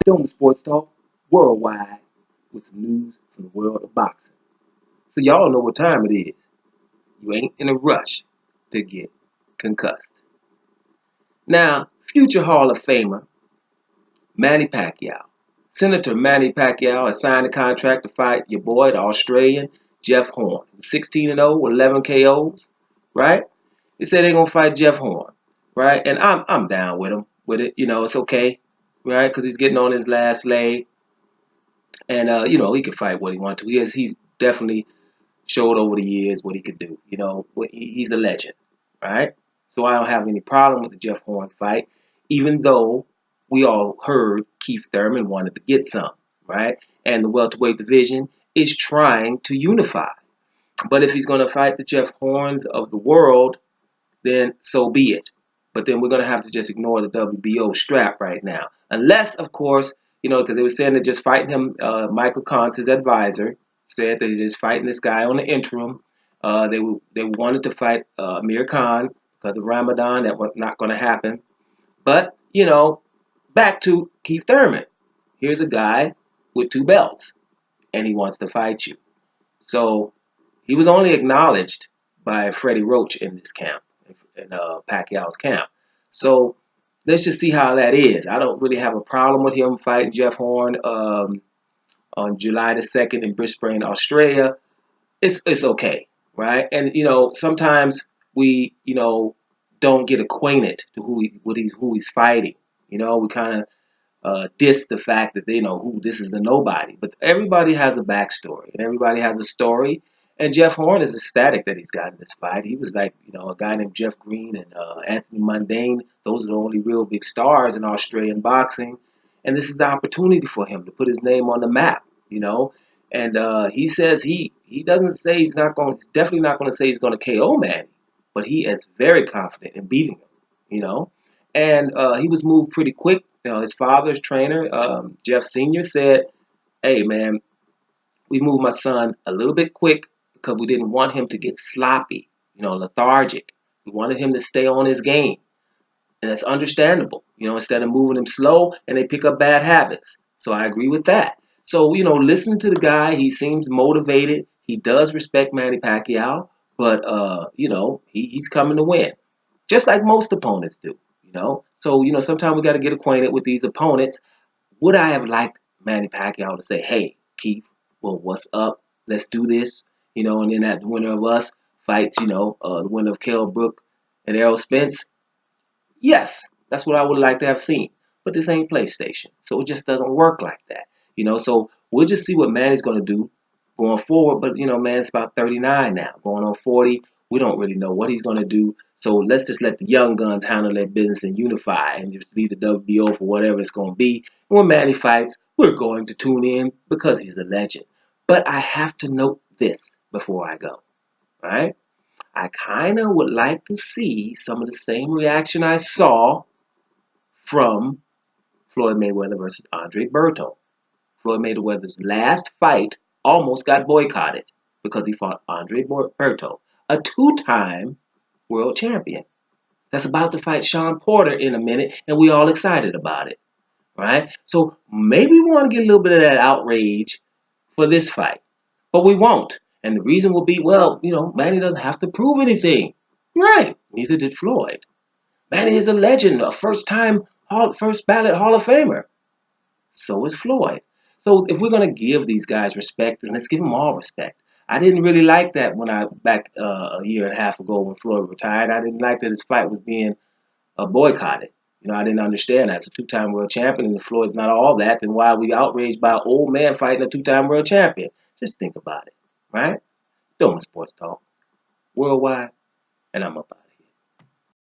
Film Sports Talk worldwide with some news from the world of boxing. So y'all know what time it is. You ain't in a rush to get concussed. Now, future Hall of Famer Manny Pacquiao. Senator Manny Pacquiao has signed a contract to fight your boy, the Australian Jeff Horn. 16-0 with 11 KOs, right? They say they're gonna fight Jeff Horn, right? And I'm down with him with it. It's okay, right? Because he's getting on his last leg. And he can fight what he wants to. He's definitely showed over the years what he could do. He's a legend, right? So I don't have any problem with the Jeff Horn fight, even though we all heard Keith Thurman wanted to get some, right? And the welterweight division is trying to unify. But if he's going to fight the Jeff Horns of the world, then so be it. But then we're going to have to just ignore the WBO strap right now. Unless, of course, because they were saying they're just fighting him. Michael Kantz, his advisor, said that they're just fighting this guy on the interim. They wanted to fight Amir Khan because of Ramadan. That was not going to happen. But, back to Keith Thurman. Here's a guy with 2 belts, and he wants to fight you. So he was only acknowledged by Freddie Roach in this camp, in Pacquiao's camp. So let's just see how that is. I don't really have a problem with him fighting Jeff Horn on July the 2nd in Brisbane, Australia. It's okay, right? And sometimes we don't get acquainted to who he's fighting. We kind of diss the fact that they know who this is a nobody. But everybody has a backstory and everybody has a story. And Jeff Horn is ecstatic that he's gotten this fight. He was like, a guy named Jeff Green and Anthony Mundane. Those are the only real big stars in Australian boxing. And this is the opportunity for him to put his name on the map, And he says he doesn't say he's definitely not going to say he's going to KO Manny. But he is very confident in beating him, And he was moved pretty quick. His father's trainer, Jeff Sr., said, hey, man, we moved my son a little bit quick because we didn't want him to get sloppy, lethargic. We wanted him to stay on his game. And that's understandable, instead of moving him slow and they pick up bad habits. So I agree with that. So, listening to the guy, he seems motivated. He does respect Manny Pacquiao, but, he's coming to win, just like most opponents do. So, sometimes we got to get acquainted with these opponents. Would I have liked Manny Pacquiao to say, hey, Keith, well, what's up? Let's do this. And then that winner of us fights, the winner of Kell Brook and Errol Spence. Yes, that's what I would like to have seen. But this ain't PlayStation. So it just doesn't work like that. So we'll just see what Manny's going to do going forward. But, Manny's about 39 now, going on 40. We don't really know what he's going to do. So let's just let the young guns handle their business and unify and just leave the WBO for whatever it's going to be. And when Manny fights, we're going to tune in because he's a legend. But I have to note this before I go, right? I kind of would like to see some of the same reaction I saw from Floyd Mayweather versus Andre Berto. Floyd Mayweather's last fight almost got boycotted because he fought Andre Berto, a 2-time world champion that's about to fight Sean Porter in a minute, and we all excited about it, right? So maybe we want to get a little bit of that outrage for this fight, but we won't. And the reason will be, well, Manny doesn't have to prove anything. Right. Neither did Floyd. Manny is a legend, a first ballot Hall of Famer. So is Floyd. So if we're going to give these guys respect, then let's give them all respect. I didn't really like that when back a year and a half ago when Floyd retired. I didn't like that his fight was being boycotted. I didn't understand that. As a 2-time world champion, and if Floyd's not all that, then why are we outraged by an old man fighting a 2-time world champion? Just think about it, right? Doing Sports Talk worldwide, and I'm up.